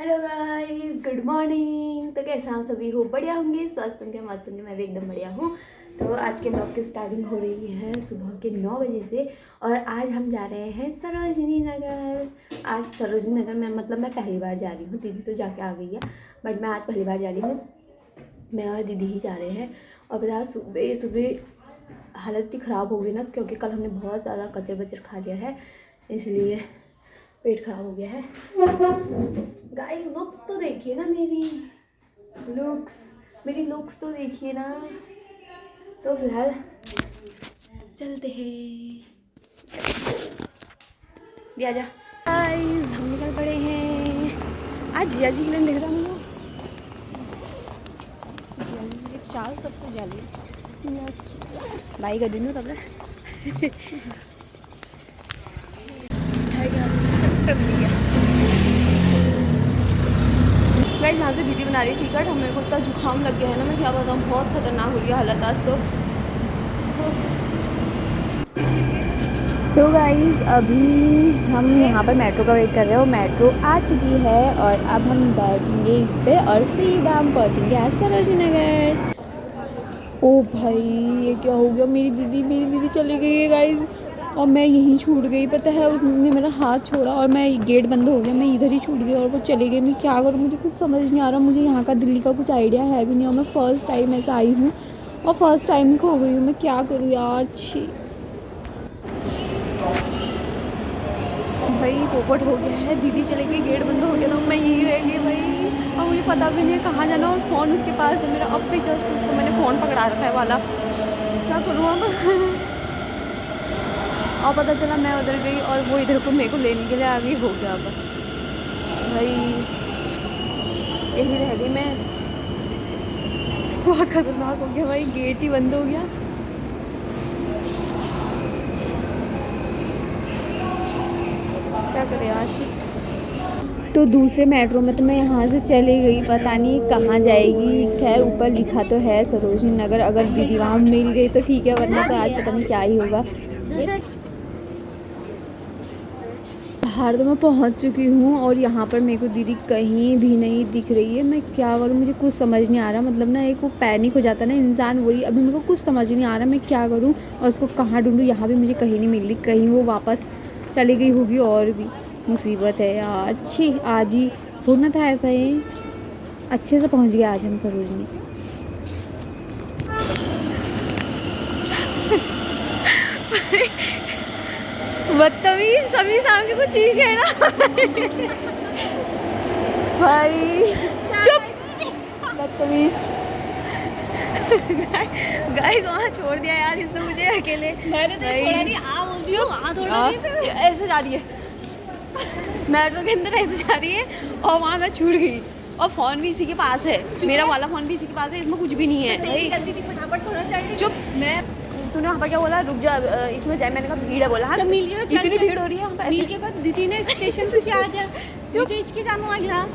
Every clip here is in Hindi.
Hello guys, good morning. तो कैसे आप सभी हो? बढ़िया होंगे, स्वस्थ होंगे, मस्त होंगे। मैं भी एकदम बढ़िया हूँ। तो आज के ब्लॉग की स्टार्टिंग हो रही है सुबह के 9 बजे से। और आज हम जा रहे हैं सरोजनी नगर। आज सरोजनी नगर में मैं पहली बार जा रही हूँ। दीदी तो जाके आ गई है, बट मैं आज पहली बार जा रही हूँ। मैं और दीदी ही जा रहे हैं। और बता, सुबह सुबह हालत ही ख़राब हो गई ना, क्योंकि कल हमने बहुत ज़्यादा कचर बचर खा लिया है, इसलिए पेट खराब हो गया है। गाइस, लुक्स तो देखिए ना, मेरी लुक्स तो देखिए ना। तो फिलहाल चलते हैं। भी आजा। गाइस, हम निकल पड़े हैं। आज जिया जी के लिए दिख रहा हूँ। चाल सब तो जाली भाई का दिन हो तब गाइस, यहाँ से दीदी बना रही है टिकट। हमें को इतना जुकाम लग गया है ना, मैं क्या बताऊँ, बहुत खतरनाक हो रही है हालत आज तो गाइस, अभी हम यहाँ पर मेट्रो का वेट कर रहे हैं और मेट्रो आ चुकी है। और अब हम बैठेंगे इस पे और सीधा हम पहुँचेंगे आज सरोजनी नगर। ओ भाई, ये क्या हो गया? मेरी दीदी चली गई है गाइस, और मैं यहीं छूट गई। पता है, उसने मेरा हाथ छोड़ा और मैं गेट बंद हो गया, मैं इधर ही छूट गई और वो चली गई। मैं क्या करूँ, मुझे कुछ समझ नहीं आ रहा। मुझे यहाँ का दिल्ली का कुछ आइडिया है भी नहीं, और मैं फ़र्स्ट टाइम ऐसा आई हूँ और फर्स्ट टाइम ही खो गई हूँ। मैं क्या करूँ यार। छी भाई, पोपट हो गया है। दीदी चली गई, गेट बंद हो गया, तो मैं यहीं रह गई भाई। और मुझे पता भी नहीं है कहाँ जाना, और फ़ोन उसके पास है मेरा। अब भी जस्ट उसको मैंने फ़ोन पकड़ा रखा है वाला। क्या करूँ अब? और पता चला मैं उधर गई और वो इधर को मेरे को लेने के लिए आ गई। हो गया अब भाई, यही रह गई मैं। बहुत खतरनाक हो गया भाई, गेट ही बंद हो गया। क्या करें आशिक। तो दूसरे मेट्रो में तो मैं यहाँ से चली गई, पता नहीं कहाँ जाएगी। खैर, ऊपर लिखा तो है सरोजनी नगर। अगर दीदी वहाँ मिल गई तो ठीक है, वरना तो आज पता नहीं क्या ही होगा। बाहर तो मैं पहुँच चुकी हूँ और यहाँ पर मेरे को दीदी कहीं भी नहीं दिख रही है। मैं क्या करूँ, मुझे कुछ समझ नहीं आ रहा। ना एक वो पैनिक हो जाता है ना इंसान, वही अभी मेरे को कुछ समझ नहीं आ रहा मैं क्या करूँ और उसको कहाँ ढूँढूँ। यहाँ भी मुझे कहीं नहीं मिल रही, कहीं वो वापस चली गई होगी। और भी मुसीबत है यार। अच्छी आज ही होना था ऐसा ही। अच्छे से पहुँच गया आज हम सरोजनी। बदतमीज, सभी सामने कुछ चीज है ना। भाई चुप, बदतमीज। गाइस, वहाँ छोड़ दिया यार इसने मुझे अकेले। मैंने तो छोड़ा नहीं, आ बोलती हूँ, आ छोड़ा नहीं। ऐसे जा रही है मेट्रो के अंदर, ऐसे जा रही है और वहाँ मैं छूट गई। और फ़ोन भी इसी के पास है, मेरा वाला फ़ोन भी इसी के पास है, इसमें कुछ भी नहीं है। तेरी गलती थी, फटाफट थोड़ा सा चुप। मैं तूने वहाँ पर क्या बोला, रुक जा इसमें जाए, मैंने कहा भीड़ है बोला। हाँ, इतनी भीड़ हो रही है वहाँ पर। दीदी ने स्टेशन से आ जा, जो इसकी जानो आ गया।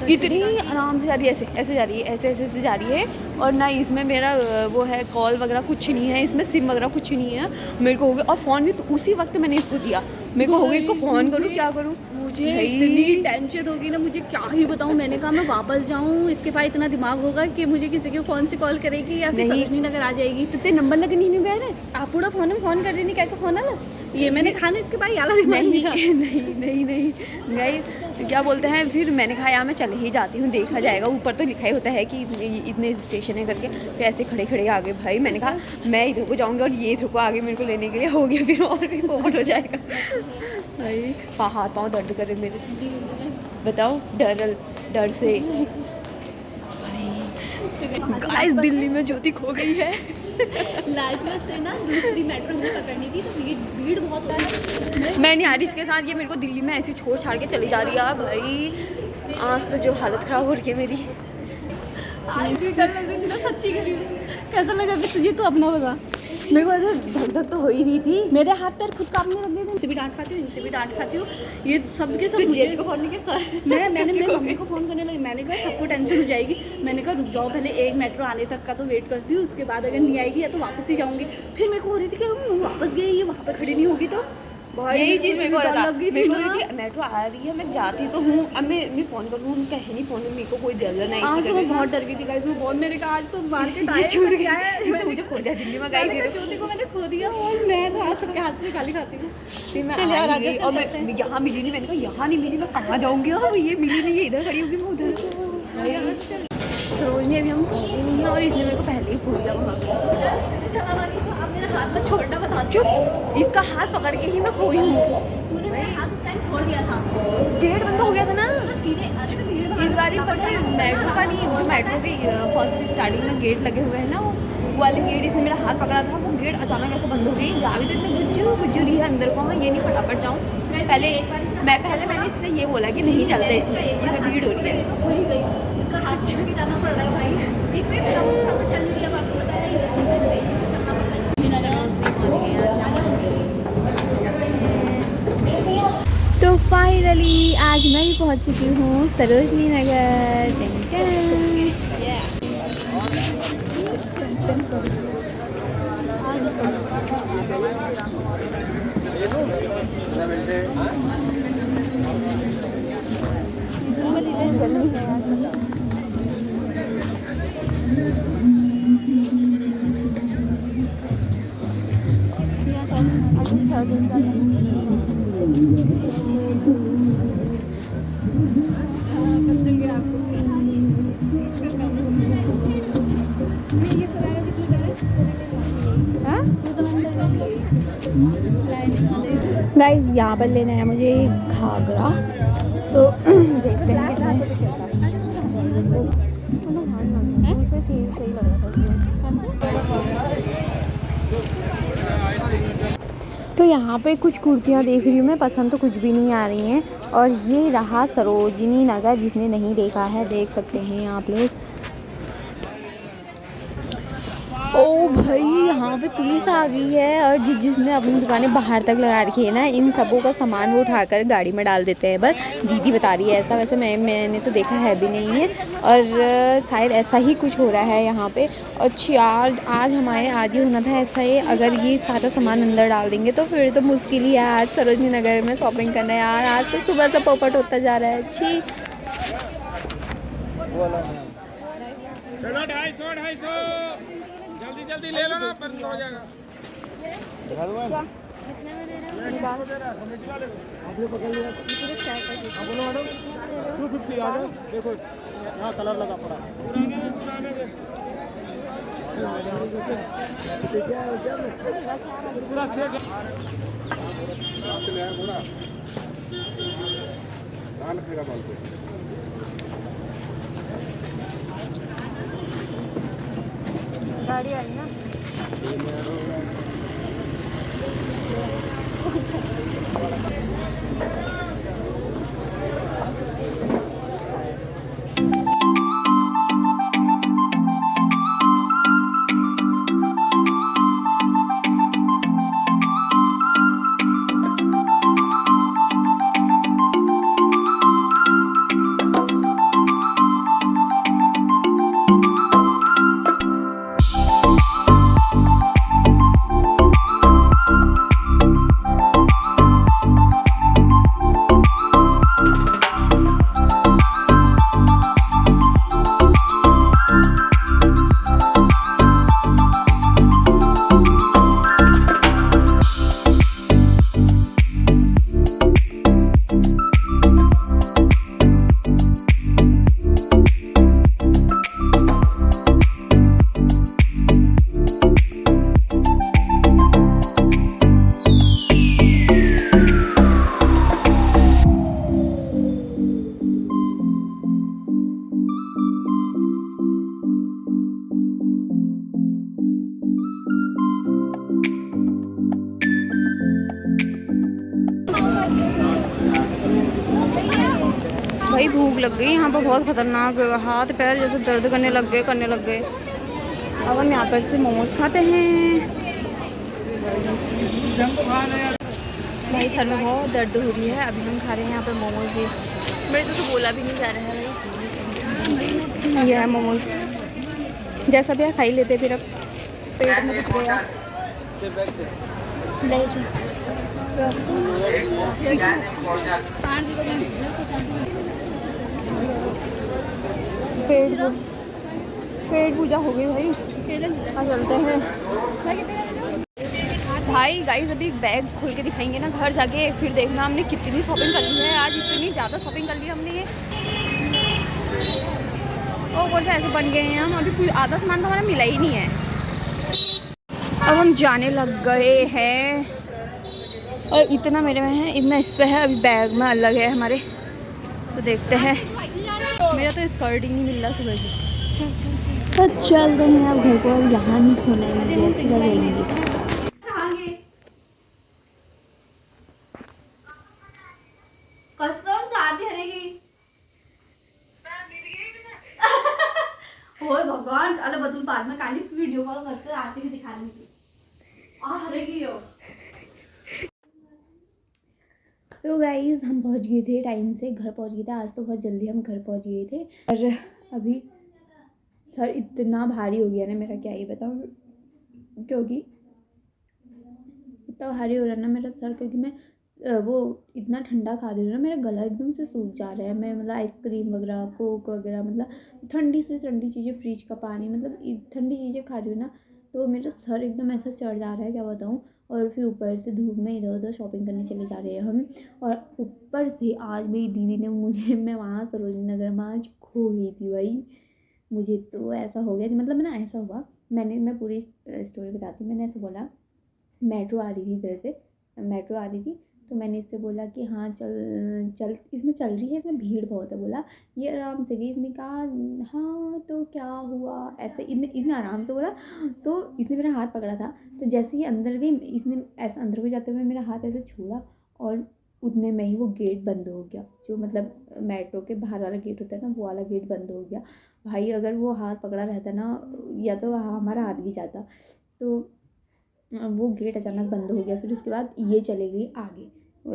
इतनी आराम से जा रही है, ऐसे जा रही है, ऐसे जा रही है। और ना इसमें मेरा वो है कॉल वगैरह कुछ नहीं है, इसमें सिम वगैरह कुछ नहीं है। मेरे को हो गया, और फ़ोन भी तो उसी वक्त मैंने इसको दिया। मेरे को हो गया, इसको फ़ोन करूँ क्या करूँ। मुझे इतनी टेंशन होगी ना, मुझे क्या ही बताऊँ। मैंने कहा मैं वापस जाऊँ, इसके पास इतना दिमाग होगा कि मुझे किसी के फ़ोन से कॉल करेगी या फिर सरोजनी नगर आ जाएगी। तो तेरे नंबर लगे नहीं बह रहे, आप पूरा फ़ोन कर रही नहीं, क्या फ़ोन आला ये मैंने खाना इसके पास याला नहीं गाइस, तो क्या बोलते हैं। फिर मैंने कहा यार मैं चले ही जाती हूँ, देखा जाएगा। ऊपर तो लिखा ही होता है कि इतने स्टेशन है करके। फिर ऐसे खड़े आ गए भाई। मैंने कहा मैं इधर को जाऊँगी और ये इधर को आगे मेरे को लेने के लिए हो गया। फिर और भी फोकट हो जाएगा भाई। हाथ पाँव दर्द कर रहे मेरे, बताओ डर से। गाइस, दिल्ली में ज्योति खो गई है। लाजपत से ना दूसरी मेट्रो मुझे पकड़नी थी, तो भीड़ बहुत हो रही है। मैं नहीं आ रही इसके साथ, ये मेरे को दिल्ली में ऐसे छोड़ छाड़ के चली जा रही है भाई। आज तो जो हालत ख़राब हो रही है मेरी। आज भी डर लग रही थी ना, सच्ची कह रही हूँ। कैसा लगा तुझे, तो अपना बता। मेरे को ऐसे धक तो हो ही रही थी, मेरे हाथ पैर खुद कांपने लग गए थे। इनसे भी डांट खाती हूँ, इनसे भी डांट खाती हूँ, ये सब के सब मुझे को फ़ोन नहीं किया। मैंने मेरी मम्मी को फ़ोन करने लगी। मैंने कहा सबको टेंशन हो जाएगी। मैंने कहा रुक जाओ, पहले एक मेट्रो आने तक का तो वेट करती हूँ, उसके बाद अगर नहीं आएगी या तो वापस ही जाऊँगी। फिर मेरे को हो रही थी कि वापस गई, ये वहाँ पर खड़ी नहीं होगी तो यही चीज़ मेरे को लगा, मेट्रो आ रही है, मैं जाती तो हूँ, अब मैं फ़ोन करूँ, हम कहे नहीं फ़ोन में, मेरे को कोई डर नहीं। आज तो मैं बहुत डर गई थी गाइस, मैं बहुत, मेरे का आज तो मार्केट आया छूट गया है, मुझे खो दिया दिल्ली में गाइस, ये चोटी को मैंने खो दिया और मैं तो आज सबके हाथ से गाली खाती हूँ। फिर मैं आ गई और मैं यहाँ मिली नहीं, मैंने कहा यहाँ नहीं मिली, मैं कहाँ जाऊँगी, और ये मिली नहीं, इधर खड़ी होगी, मैं उधर। सरोजनी अभी हम पहुँचे नहीं हैं और इसने मेरे को पहले ही खोल दिया वहाँ। अब मेरा हाथ में छोड़ना बता, चुप, इसका हाथ पकड़ के ही मैं खोई हूँ। तूने मेरा हाथ उस टाइम छोड़ दिया था, गेट बंद हो गया था ना, तो सीधे इस बार ही पता है मेट्रो का नहीं, जो मेट्रो के फर्स्ट स्टार्टिंग में गेट लगे हुए हैं ना, वो वाले गेट, इसने मेरा हाथ पकड़ा था, वो गेट अचानक ऐसे बंद हो गई, जा भी तो इतने गुज्जू रही है अंदर को, मैं ये नहीं फटाफट जाऊँ, मैंने इससे ये बोला कि नहीं चलते इसमें, ये भीड़ हो रही है, वही गई, उसका हाथ छू के जाना पड़ रहा है भाई, एक फटाफट चल रही है, आपको पता है इधर तेजी से चलना पड़ता है। तो फाइनली आज मैं भी पहुंच चुकी हूँ सरोजनी नगर। गाइस यहाँ पर लेना है मुझे घाघरा, तो देखते हैं कैसा है। सही लग रहा था। तो यहाँ पे कुछ कुर्तियाँ देख रही हूँ मैं, पसंद तो कुछ भी नहीं आ रही हैं, और ये रहा सरोजनी नगर, जिसने नहीं देखा है देख सकते हैं आप लोग। ओ भाई यहाँ पे पुलिस आ गई है, और जिसने अपनी दुकानें बाहर तक लगा रखी है ना, इन सबों का सामान वो उठाकर गाड़ी में डाल देते हैं। बस दीदी बता रही है ऐसा, वैसे मैंने तो देखा है भी नहीं है, और शायद ऐसा ही कुछ हो रहा है यहाँ पे। और आज हमारे आज ही होना था ऐसा ही, अगर ये सारा सामान अंदर डाल देंगे तो फिर तो मुश्किल ही है आज सरोजनी नगर में शॉपिंग करना है यार। आज तो सुबह से पोपट होता जा रहा है। अच्छी जल्दी ले लो ना, बंद हो जाएगा। कितने में दे रहे हो? 250 आ गया, देखो यहाँ कलर लगा पड़ा। पूरा सेट गाड़ी आई ना। भाई भूख लग गई, यहाँ पर बहुत खतरनाक, हाथ पैर जैसे दर्द करने लग गए। अब हम यहाँ पर से मोमोज खाते हैं। भाई सर में बहुत दर्द हो रही है, अभी हम खा रहे हैं यहाँ पर मोमोज। भी मेरे तो बोला भी नहीं जा रहा है भाई। यह है मोमोज, जैसा भी खा ही लेते, फिर अब पेट में कुछ गया। पेट पूजा हो गई भाई। चलते हैं भाई। गाइस अभी बैग खोल के दिखाएंगे ना घर जाके, फिर देखना हमने कितनी शॉपिंग कर ली है आज। इतनी ज़्यादा शॉपिंग कर ली हमने ये। और ऊपर से ऐसे बन गए हैं हम, अभी कोई आधा सामान तो हमारा मिला ही नहीं है। अब हम जाने लग गए हैं और इतना मेरे में है, इतना इस पे है, अभी बैग में अलग है हमारे। तो देखते हैं। मेरा तो स्कर्ट ही नहीं मिल रहा सुबह से। तो चल रहे हैं अब घर को। अब यहाँ नहीं खोना है मुझे, सीधा जाएंगे। कसम साथ हरेगी। ओए भगवान, अरे बदल बाद में काली वीडियो कॉल करते आते ही दिखा ली हरेगी हो। तो गाइज हम पहुंच गए थे टाइम से, घर पहुंच गए थे। आज तो बहुत जल्दी हम घर पहुंच गए थे। और अभी सर इतना भारी हो गया ना मेरा, क्या ही बताऊँ, क्योंकि इतना भारी हो रहा है ना मेरा सर, क्योंकि मैं वो इतना ठंडा खा रही हूँ ना, मेरा गला एकदम से सूख जा रहा है। मैं मतलब आइसक्रीम वगैरह, कोक वगैरह, मतलब ठंडी से ठंडी चीज़ें, फ्रिज का पानी, मतलब ठंडी चीज़ें खा रही हूँ ना, तो मेरा सर एकदम ऐसा चढ़ जा रहा है, क्या बताऊँ। और फिर ऊपर से धूप में इधर उधर शॉपिंग करने चले जा रहे हैं हम। और ऊपर से आज मेरी दीदी ने मुझे, मैं वहाँ सरोजनी नगर में आज खो गई थी भाई। मुझे तो ऐसा हो गया, मतलब ना ऐसा हुआ, मैं पूरी स्टोरी बताती हूँ। मैंने ऐसा बोला, मेट्रो आ रही थी इधर से, मेट्रो आ रही थी, तो मैंने इससे बोला कि हाँ चल इसमें चल रही है, इसमें भीड़ बहुत है। बोला ये आराम से गई। इसने कहा हाँ तो क्या हुआ, ऐसे इसने आराम से बोला। तो इसने मेरा हाथ पकड़ा था, तो जैसे ही अंदर गई, इसने ऐसा अंदर को जाते हुए मेरा हाथ ऐसे छुआ, और उतने में ही वो गेट बंद हो गया। जो मतलब मेट्रो के बाहर वाला गेट होता है ना, वो वाला गेट बंद हो गया भाई। अगर वो हाथ पकड़ा रहता ना, या तो हमारा हाथ भी जाता। तो वो गेट अचानक बंद हो गया। फिर उसके बाद ये चले गई आगे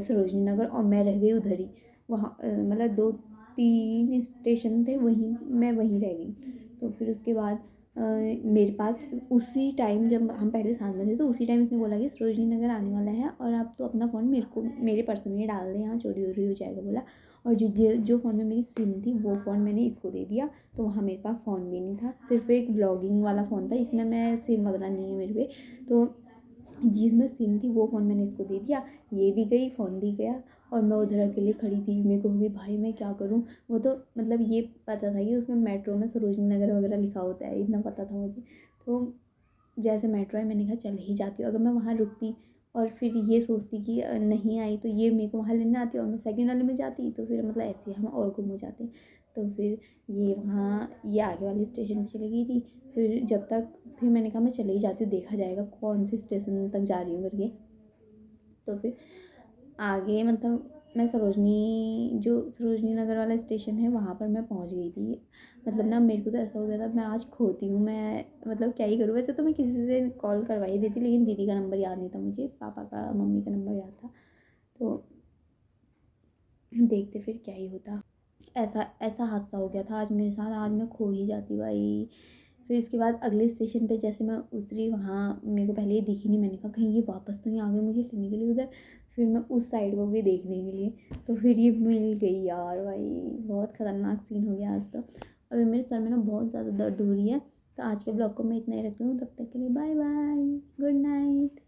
सरोजनी नगर, और मैं रह गई उधर ही। वहाँ मतलब 2-3 स्टेशन थे, वहीं मैं वहीं रह गई। तो फिर उसके बाद मेरे पास उसी टाइम, जब हम पहले साथ में थे, तो उसी टाइम इसने बोला कि सरोजनी नगर आने वाला है, और आप तो अपना फ़ोन मेरे पर्स में ही डाल दें, यहाँ चोरी वोरी हो जाएगा बोला। और जो फ़ोन में मेरी सिम थी, वो फ़ोन मैंने इसको दे दिया। तो वहाँ मेरे पास फ़ोन भी नहीं था, सिर्फ एक ब्लॉगिंग वाला फ़ोन था, इसमें मैं सिम वगैरह नहीं है मेरे पे। तो जिसमें सिम थी वो फ़ोन मैंने इसको दे दिया। ये भी गई, फ़ोन भी गया, और मैं उधर अकेले खड़ी थी। मेरे को भी भाई मैं क्या करूँ। वो तो मतलब ये पता था कि उसमें मेट्रो में सरोजनी नगर वगैरह लिखा होता है, इतना पता था मुझे। तो जैसे मेट्रो है, मैंने कहा चल ही जाती हूँ। अगर मैं वहाँ रुकती और फिर ये सोचती कि नहीं आई, तो ये मेरे को वहाँ लेने आती, और मैं सेकंड वाले में जाती, तो फिर मतलब ऐसे हम और गुम हो जाते। तो फिर ये आगे वाले स्टेशन पर चली गई थी। फिर जब तक, फिर मैंने कहा मैं चले ही जाती हूँ, देखा जाएगा कौन से स्टेशन तक जा रही हूँ करके। तो फिर आगे मतलब मैं सरोजनी नगर वाला स्टेशन है, वहाँ पर मैं पहुँच गई थी। मतलब ना मेरे को तो ऐसा हो गया था, मैं आज खोती हूँ, मैं मतलब क्या ही करूँ। वैसे तो मैं किसी से कॉल करवा ही देती, लेकिन दीदी का नंबर याद नहीं था मुझे, पापा का, मम्मी का नंबर याद था। तो देखते फिर क्या ही होता। ऐसा हादसा हो गया था आज मेरे साथ, आज मैं खो ही जाती भाई। फिर इसके बाद अगले स्टेशन पे जैसे मैं उतरी, वहाँ मेरे को पहले ये दिखी नहीं। मैंने कहा कहीं ये वापस तो नहीं आ गई मुझे लेने के लिए उधर। फिर मैं उस साइड को भी देखने के लिए, तो फिर ये मिल गई यार भाई। बहुत ख़तरनाक सीन हो गया आज तो। अभी मेरे सर में ना बहुत ज़्यादा दर्द हो रही है। तो आज के ब्लॉग को मैं इतना ही रखती हूँ, तब तक के लिए बाय बाय, गुड नाइट।